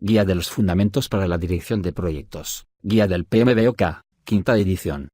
Guía de los Fundamentos para la Dirección de Proyectos, Guía del PMBOK, quinta edición.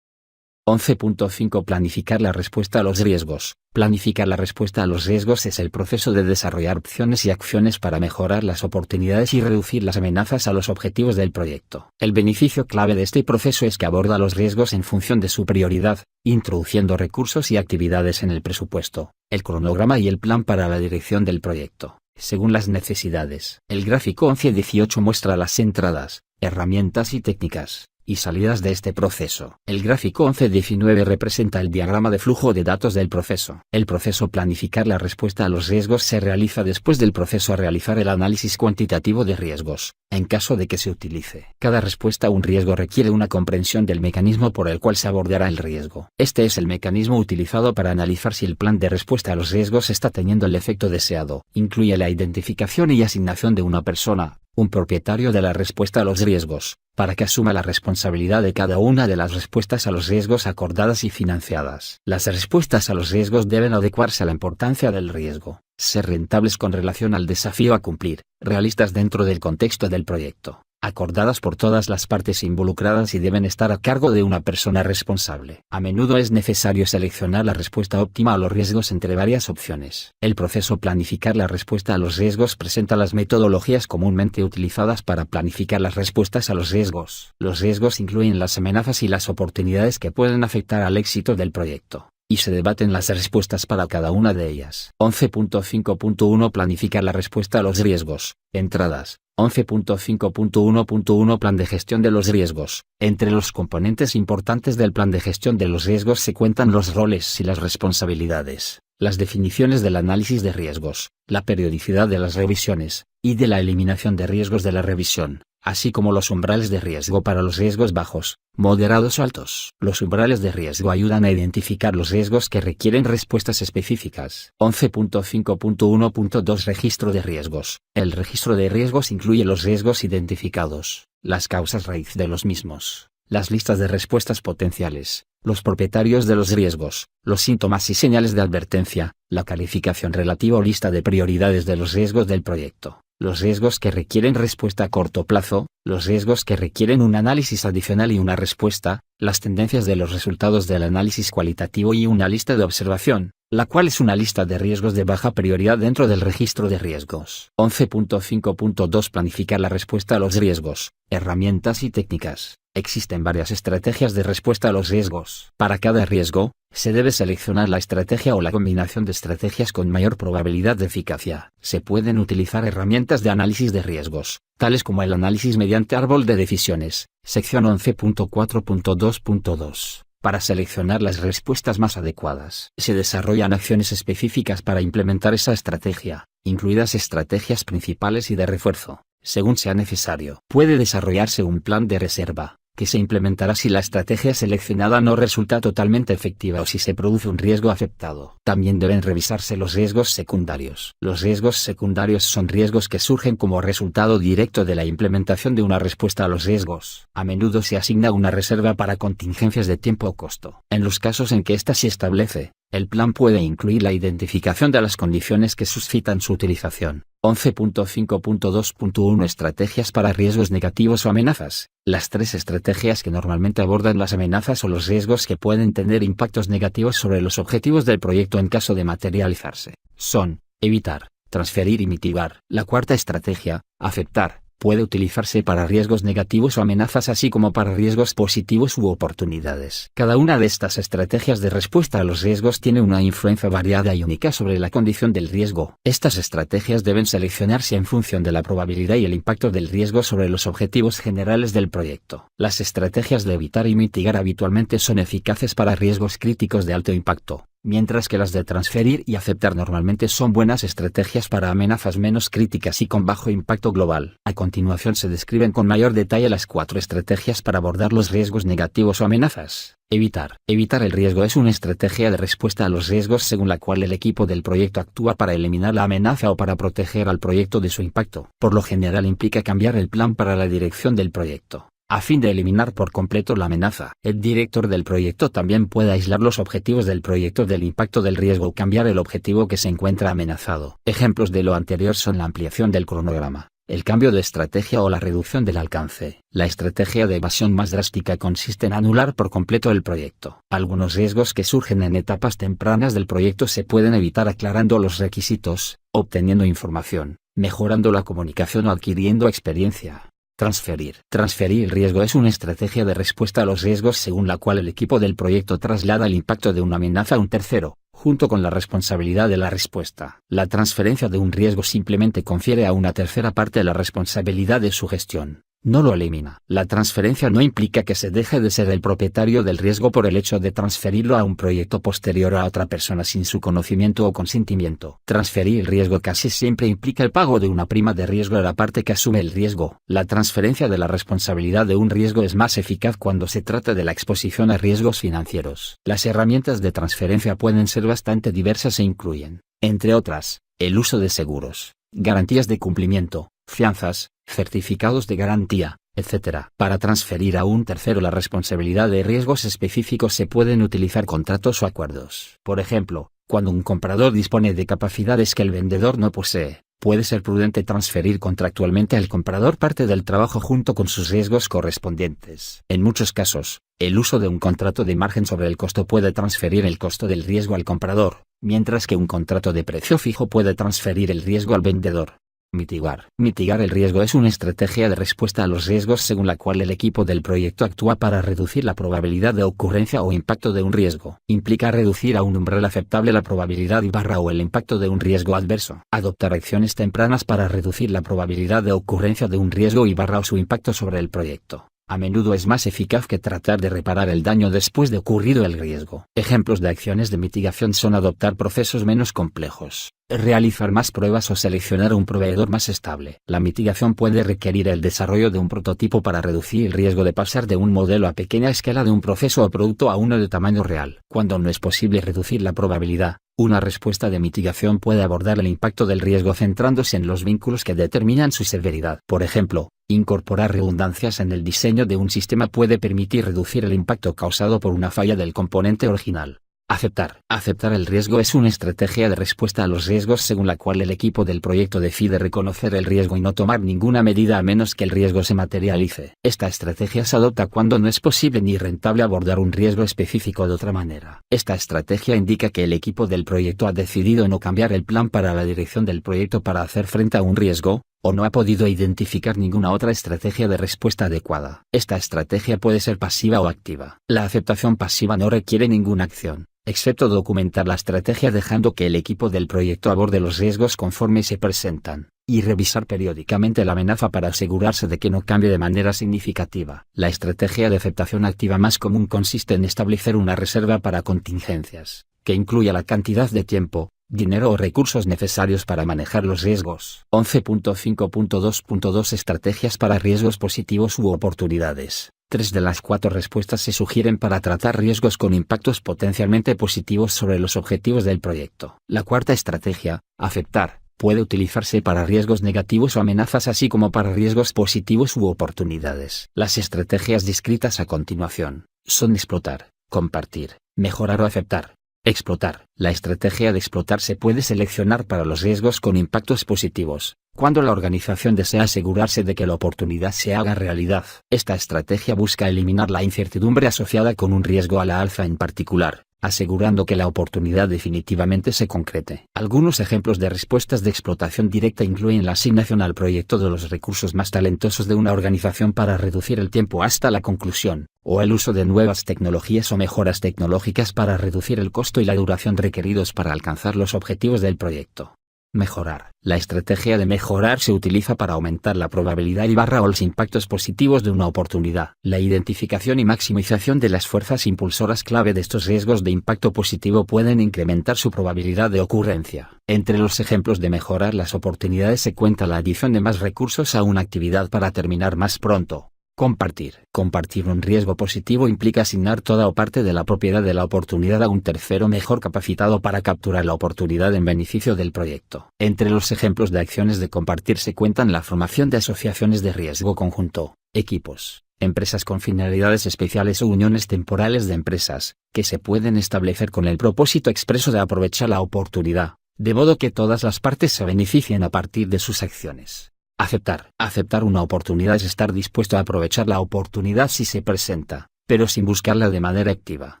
11.5 Planificar la respuesta a los riesgos. Planificar la respuesta a los riesgos es el proceso de desarrollar opciones y acciones para mejorar las oportunidades y reducir las amenazas a los objetivos del proyecto. El beneficio clave de este proceso es que aborda los riesgos en función de su prioridad, introduciendo recursos y actividades en el presupuesto, el cronograma y el plan para la dirección del proyecto, según las necesidades. El gráfico 11-18 muestra las entradas, herramientas y técnicas y salidas de este proceso. El gráfico 11-19 representa el diagrama de flujo de datos del proceso. El proceso planificar la respuesta a los riesgos se realiza después del proceso a realizar el análisis cuantitativo de riesgos, en caso de que se utilice. Cada respuesta a un riesgo requiere una comprensión del mecanismo por el cual se abordará el riesgo. Este es el mecanismo utilizado para analizar si el plan de respuesta a los riesgos está teniendo el efecto deseado. Incluye la identificación y asignación de una persona, un propietario de la respuesta a los riesgos, para que asuma la responsabilidad de cada una de las respuestas a los riesgos acordadas y financiadas. Las respuestas a los riesgos deben adecuarse a la importancia del riesgo, ser rentables con relación al desafío a cumplir, realistas dentro del contexto del proyecto, acordadas por todas las partes involucradas y deben estar a cargo de una persona responsable. A menudo es necesario seleccionar la respuesta óptima a los riesgos entre varias opciones. El proceso planificar la respuesta a los riesgos presenta las metodologías comúnmente utilizadas para planificar las respuestas a los riesgos. Los riesgos incluyen las amenazas y las oportunidades que pueden afectar al éxito del proyecto, y se debaten las respuestas para cada una de ellas. 11.5.1 Planificar la respuesta a los riesgos. Entradas. 11.5.1.1 Plan de gestión de los riesgos. Entre los componentes importantes del plan de gestión de los riesgos se cuentan los roles y las responsabilidades, las definiciones del análisis de riesgos, la periodicidad de las revisiones, y de la eliminación de riesgos de la revisión, así como los umbrales de riesgo para los riesgos bajos, moderados o altos. Los umbrales de riesgo ayudan a identificar los riesgos que requieren respuestas específicas. 11.5.1.2 Registro de riesgos. El registro de riesgos incluye los riesgos identificados, las causas raíz de los mismos, las listas de respuestas potenciales, los propietarios de los riesgos, los síntomas y señales de advertencia, la calificación relativa o lista de prioridades de los riesgos del proyecto, los riesgos que requieren respuesta a corto plazo, los riesgos que requieren un análisis adicional y una respuesta, las tendencias de los resultados del análisis cualitativo y una lista de observación, la cual es una lista de riesgos de baja prioridad dentro del registro de riesgos. 11.5.2 Planificar la respuesta a los riesgos, herramientas y técnicas. Existen varias estrategias de respuesta a los riesgos. Para cada riesgo, se debe seleccionar la estrategia o la combinación de estrategias con mayor probabilidad de eficacia. Se pueden utilizar herramientas de análisis de riesgos, tales como el análisis mediante árbol de decisiones, sección 11.4.2.2. Para seleccionar las respuestas más adecuadas, se desarrollan acciones específicas para implementar esa estrategia, incluidas estrategias principales y de refuerzo, según sea necesario. Puede desarrollarse un plan de reserva, que se implementará si la estrategia seleccionada no resulta totalmente efectiva o si se produce un riesgo aceptado. También deben revisarse los riesgos secundarios. Los riesgos secundarios son riesgos que surgen como resultado directo de la implementación de una respuesta a los riesgos. A menudo se asigna una reserva para contingencias de tiempo o costo. En los casos en que ésta se establece, el plan puede incluir la identificación de las condiciones que suscitan su utilización. 11.5.2.1 Estrategias para riesgos negativos o amenazas. Las tres estrategias que normalmente abordan las amenazas o los riesgos que pueden tener impactos negativos sobre los objetivos del proyecto en caso de materializarse, son: evitar, transferir y mitigar. La cuarta estrategia, aceptar, puede utilizarse para riesgos negativos o amenazas así como para riesgos positivos u oportunidades. Cada una de estas estrategias de respuesta a los riesgos tiene una influencia variada y única sobre la condición del riesgo. Estas estrategias deben seleccionarse en función de la probabilidad y el impacto del riesgo sobre los objetivos generales del proyecto. Las estrategias de evitar y mitigar habitualmente son eficaces para riesgos críticos de alto impacto, mientras que las de transferir y aceptar normalmente son buenas estrategias para amenazas menos críticas y con bajo impacto global. A continuación se describen con mayor detalle las cuatro estrategias para abordar los riesgos negativos o amenazas. Evitar. Evitar el riesgo es una estrategia de respuesta a los riesgos según la cual el equipo del proyecto actúa para eliminar la amenaza o para proteger al proyecto de su impacto. Por lo general implica cambiar el plan para la dirección del proyecto, a fin de eliminar por completo la amenaza. El director del proyecto también puede aislar los objetivos del proyecto del impacto del riesgo o cambiar el objetivo que se encuentra amenazado. Ejemplos de lo anterior son la ampliación del cronograma, el cambio de estrategia o la reducción del alcance. La estrategia de evasión más drástica consiste en anular por completo el proyecto. Algunos riesgos que surgen en etapas tempranas del proyecto se pueden evitar aclarando los requisitos, obteniendo información, mejorando la comunicación o adquiriendo experiencia. Transferir. Transferir el riesgo es una estrategia de respuesta a los riesgos según la cual el equipo del proyecto traslada el impacto de una amenaza a un tercero, junto con la responsabilidad de la respuesta. La transferencia de un riesgo simplemente confiere a una tercera parte la responsabilidad de su gestión. No lo elimina. La transferencia no implica que se deje de ser el propietario del riesgo por el hecho de transferirlo a un proyecto posterior a otra persona sin su conocimiento o consentimiento. Transferir el riesgo casi siempre implica el pago de una prima de riesgo a la parte que asume el riesgo. La transferencia de la responsabilidad de un riesgo es más eficaz cuando se trata de la exposición a riesgos financieros. Las herramientas de transferencia pueden ser bastante diversas e incluyen, entre otras, el uso de seguros, garantías de cumplimiento, fianzas, certificados de garantía, etc. Para transferir a un tercero la responsabilidad de riesgos específicos se pueden utilizar contratos o acuerdos. Por ejemplo, cuando un comprador dispone de capacidades que el vendedor no posee, puede ser prudente transferir contractualmente al comprador parte del trabajo junto con sus riesgos correspondientes. En muchos casos, el uso de un contrato de margen sobre el costo puede transferir el costo del riesgo al comprador, mientras que un contrato de precio fijo puede transferir el riesgo al vendedor. Mitigar. Mitigar el riesgo es una estrategia de respuesta a los riesgos según la cual el equipo del proyecto actúa para reducir la probabilidad de ocurrencia o impacto de un riesgo. Implica reducir a un umbral aceptable la probabilidad o el impacto de un riesgo adverso. Adoptar acciones tempranas para reducir la probabilidad de ocurrencia de un riesgo o su impacto sobre el proyecto. A menudo es más eficaz que tratar de reparar el daño después de ocurrido el riesgo. Ejemplos de acciones de mitigación son adoptar procesos menos complejos, realizar más pruebas o seleccionar un proveedor más estable. La mitigación puede requerir el desarrollo de un prototipo para reducir el riesgo de pasar de un modelo a pequeña escala de un proceso o producto a uno de tamaño real. Cuando no es posible reducir la probabilidad, una respuesta de mitigación puede abordar el impacto del riesgo centrándose en los vínculos que determinan su severidad. Por ejemplo, incorporar redundancias en el diseño de un sistema puede permitir reducir el impacto causado por una falla del componente original. Aceptar. Aceptar el riesgo es una estrategia de respuesta a los riesgos según la cual el equipo del proyecto decide reconocer el riesgo y no tomar ninguna medida a menos que el riesgo se materialice. Esta estrategia se adopta cuando no es posible ni rentable abordar un riesgo específico de otra manera. Esta estrategia indica que el equipo del proyecto ha decidido no cambiar el plan para la dirección del proyecto para hacer frente a un riesgo, o no ha podido identificar ninguna otra estrategia de respuesta adecuada. Esta estrategia puede ser pasiva o activa. La aceptación pasiva no requiere ninguna acción, excepto documentar la estrategia dejando que el equipo del proyecto aborde los riesgos conforme se presentan, y revisar periódicamente la amenaza para asegurarse de que no cambie de manera significativa. La estrategia de aceptación activa más común consiste en establecer una reserva para contingencias, que incluya la cantidad de tiempo, dinero o recursos necesarios para manejar los riesgos. 11.5.2.2 Estrategias para riesgos positivos u oportunidades. 3 de las 4 respuestas se sugieren para tratar riesgos con impactos potencialmente positivos sobre los objetivos del proyecto. La cuarta estrategia, aceptar, puede utilizarse para riesgos negativos o amenazas así como para riesgos positivos u oportunidades. Las estrategias descritas a continuación son explotar, compartir, mejorar o aceptar. Explotar. La estrategia de explotar se puede seleccionar para los riesgos con impactos positivos, cuando la organización desea asegurarse de que la oportunidad se haga realidad. Esta estrategia busca eliminar la incertidumbre asociada con un riesgo a la alza en particular, asegurando que la oportunidad definitivamente se concrete. Algunos ejemplos de respuestas de explotación directa incluyen la asignación al proyecto de los recursos más talentosos de una organización para reducir el tiempo hasta la conclusión, o el uso de nuevas tecnologías o mejoras tecnológicas para reducir el costo y la duración requeridos para alcanzar los objetivos del proyecto. Mejorar. La estrategia de mejorar se utiliza para aumentar la probabilidad o los impactos positivos de una oportunidad. La identificación y maximización de las fuerzas impulsoras clave de estos riesgos de impacto positivo pueden incrementar su probabilidad de ocurrencia. Entre los ejemplos de mejorar las oportunidades se cuenta la adición de más recursos a una actividad para terminar más pronto. Compartir. Compartir un riesgo positivo implica asignar toda o parte de la propiedad de la oportunidad a un tercero mejor capacitado para capturar la oportunidad en beneficio del proyecto. Entre los ejemplos de acciones de compartir se cuentan la formación de asociaciones de riesgo conjunto, equipos, empresas con finalidades especiales o uniones temporales de empresas, que se pueden establecer con el propósito expreso de aprovechar la oportunidad, de modo que todas las partes se beneficien a partir de sus acciones. Aceptar. Aceptar una oportunidad es estar dispuesto a aprovechar la oportunidad si se presenta, pero sin buscarla de manera activa.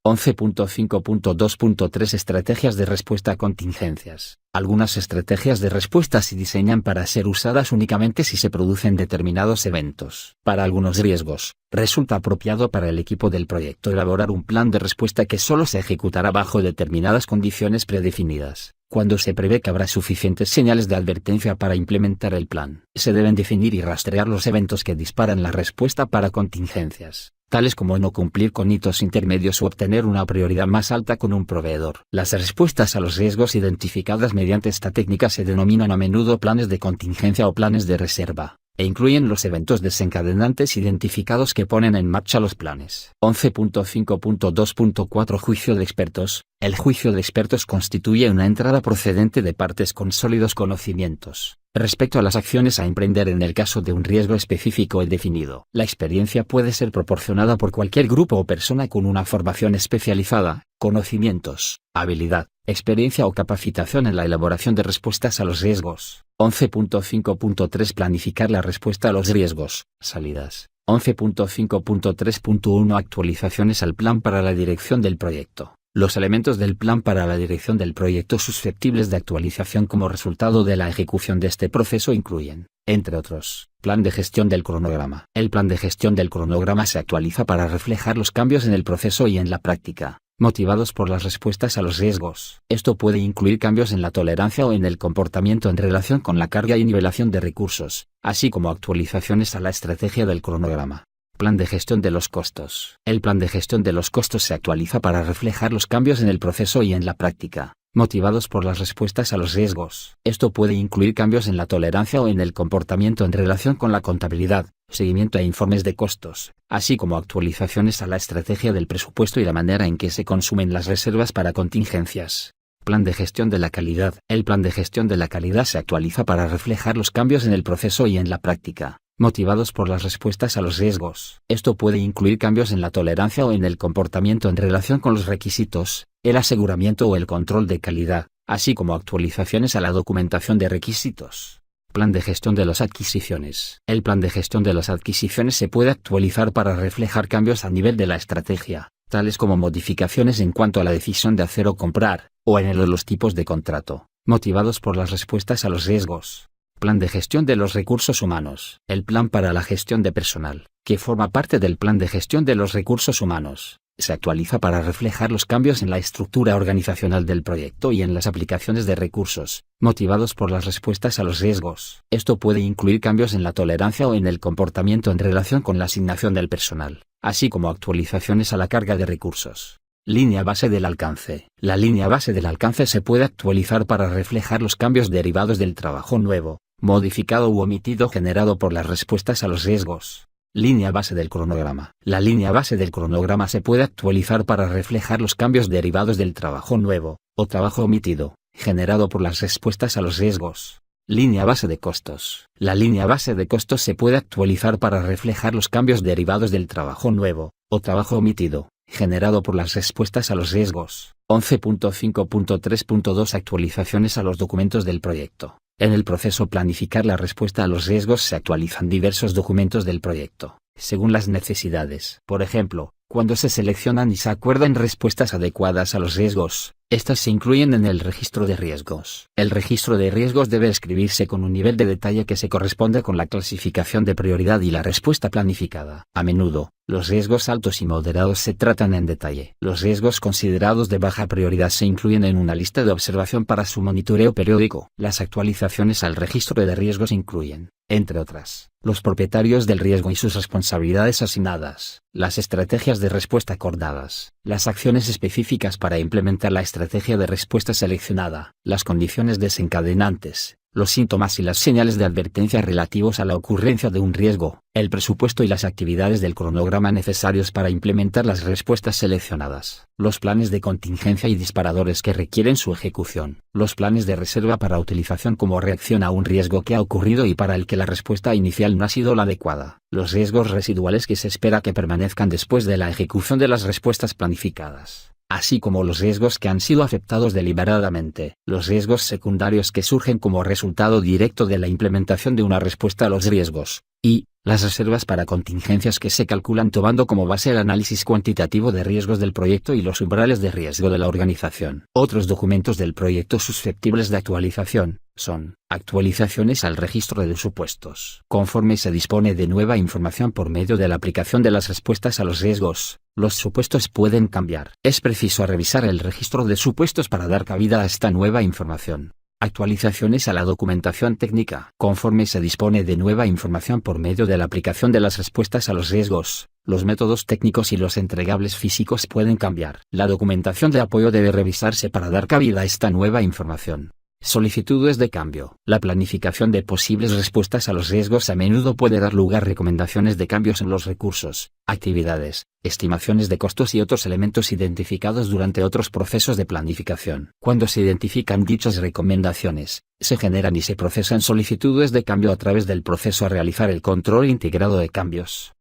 11.5.2.3 Estrategias de respuesta a contingencias. Algunas estrategias de respuesta se diseñan para ser usadas únicamente si se producen determinados eventos. Para algunos riesgos, resulta apropiado para el equipo del proyecto elaborar un plan de respuesta que solo se ejecutará bajo determinadas condiciones predefinidas. Cuando se prevé que habrá suficientes señales de advertencia para implementar el plan, se deben definir y rastrear los eventos que disparan la respuesta para contingencias, tales como no cumplir con hitos intermedios o obtener una prioridad más alta con un proveedor. Las respuestas a los riesgos identificadas mediante esta técnica se denominan a menudo planes de contingencia o planes de reserva, e incluyen los eventos desencadenantes identificados que ponen en marcha los planes. 11.5.2.4 Juicio de expertos. El juicio de expertos constituye una entrada procedente de partes con sólidos conocimientos respecto a las acciones a emprender en el caso de un riesgo específico y definido. La experiencia puede ser proporcionada por cualquier grupo o persona con una formación especializada, conocimientos, habilidad, experiencia o capacitación en la elaboración de respuestas a los riesgos. 11.5.3 Planificar la respuesta a los riesgos. Salidas. 11.5.3.1 Actualizaciones al plan para la dirección del proyecto. Los elementos del plan para la dirección del proyecto susceptibles de actualización como resultado de la ejecución de este proceso incluyen, entre otros, plan de gestión del cronograma. El plan de gestión del cronograma se actualiza para reflejar los cambios en el proceso y en la práctica, motivados por las respuestas a los riesgos. Esto puede incluir cambios en la tolerancia o en el comportamiento en relación con la carga y nivelación de recursos, así como actualizaciones a la estrategia del cronograma. Plan de gestión de los costos. El plan de gestión de los costos se actualiza para reflejar los cambios en el proceso y en la práctica, motivados por las respuestas a los riesgos. Esto puede incluir cambios en la tolerancia o en el comportamiento en relación con la contabilidad, seguimiento e informes de costos, así como actualizaciones a la estrategia del presupuesto y la manera en que se consumen las reservas para contingencias. Plan de gestión de la calidad. El plan de gestión de la calidad se actualiza para reflejar los cambios en el proceso y en la práctica, motivados por las respuestas a los riesgos. Esto puede incluir cambios en la tolerancia o en el comportamiento en relación con los requisitos, el aseguramiento o el control de calidad, así como actualizaciones a la documentación de requisitos. Plan de gestión de las adquisiciones. El plan de gestión de las adquisiciones se puede actualizar para reflejar cambios a nivel de la estrategia, tales como modificaciones en cuanto a la decisión de hacer o comprar, o en el de los tipos de contrato, motivados por las respuestas a los riesgos. Plan de gestión de los recursos humanos. El plan para la gestión de personal, que forma parte del plan de gestión de los recursos humanos, se actualiza para reflejar los cambios en la estructura organizacional del proyecto y en las aplicaciones de recursos, motivados por las respuestas a los riesgos. Esto puede incluir cambios en la tolerancia o en el comportamiento en relación con la asignación del personal, así como actualizaciones a la carga de recursos. Línea base del alcance. La línea base del alcance se puede actualizar para reflejar los cambios derivados del trabajo nuevo, modificado u omitido generado por las respuestas a los riesgos. Línea base del cronograma. La línea base del cronograma se puede actualizar para reflejar los cambios derivados del trabajo nuevo, o trabajo omitido, generado por las respuestas a los riesgos. Línea base de costos. La línea base de costos se puede actualizar para reflejar los cambios derivados del trabajo nuevo, o trabajo omitido, generado por las respuestas a los riesgos. 11.5.3.2 Actualizaciones a los documentos del proyecto. En el proceso planificar la respuesta a los riesgos se actualizan diversos documentos del proyecto, según las necesidades. Por ejemplo, cuando se seleccionan y se acuerdan respuestas adecuadas a los riesgos, estas se incluyen en el registro de riesgos. El registro de riesgos debe escribirse con un nivel de detalle que se corresponde con la clasificación de prioridad y la respuesta planificada. A menudo, los riesgos altos y moderados se tratan en detalle. Los riesgos considerados de baja prioridad se incluyen en una lista de observación para su monitoreo periódico. Las actualizaciones al registro de riesgos incluyen, entre otras, los propietarios del riesgo y sus responsabilidades asignadas, las estrategias de respuesta acordadas, las acciones específicas para implementar la estrategia de respuesta seleccionada, las condiciones desencadenantes, los síntomas y las señales de advertencia relativos a la ocurrencia de un riesgo, el presupuesto y las actividades del cronograma necesarios para implementar las respuestas seleccionadas, los planes de contingencia y disparadores que requieren su ejecución, los planes de reserva para utilización como reacción a un riesgo que ha ocurrido y para el que la respuesta inicial no ha sido la adecuada, los riesgos residuales que se espera que permanezcan después de la ejecución de las respuestas planificadas. así como los riesgos que han sido aceptados deliberadamente, los riesgos secundarios que surgen como resultado directo de la implementación de una respuesta a los riesgos, y las reservas para contingencias que se calculan tomando como base el análisis cuantitativo de riesgos del proyecto y los umbrales de riesgo de la organización. Otros documentos del proyecto susceptibles de actualización son actualizaciones al registro de supuestos. Conforme se dispone de nueva información por medio de la aplicación de las respuestas a los riesgos, los supuestos pueden cambiar. Es preciso revisar el registro de supuestos para dar cabida a esta nueva información. Actualizaciones a la documentación técnica. Conforme se dispone de nueva información por medio de la aplicación de las respuestas a los riesgos, los métodos técnicos y los entregables físicos pueden cambiar. La documentación de apoyo debe revisarse para dar cabida a esta nueva información. Solicitudes de cambio. La planificación de posibles respuestas a los riesgos a menudo puede dar lugar a recomendaciones de cambios en los recursos, actividades, estimaciones de costos y otros elementos identificados durante otros procesos de planificación. Cuando se identifican dichas recomendaciones, se generan y se procesan solicitudes de cambio a través del proceso a realizar el control integrado de cambios.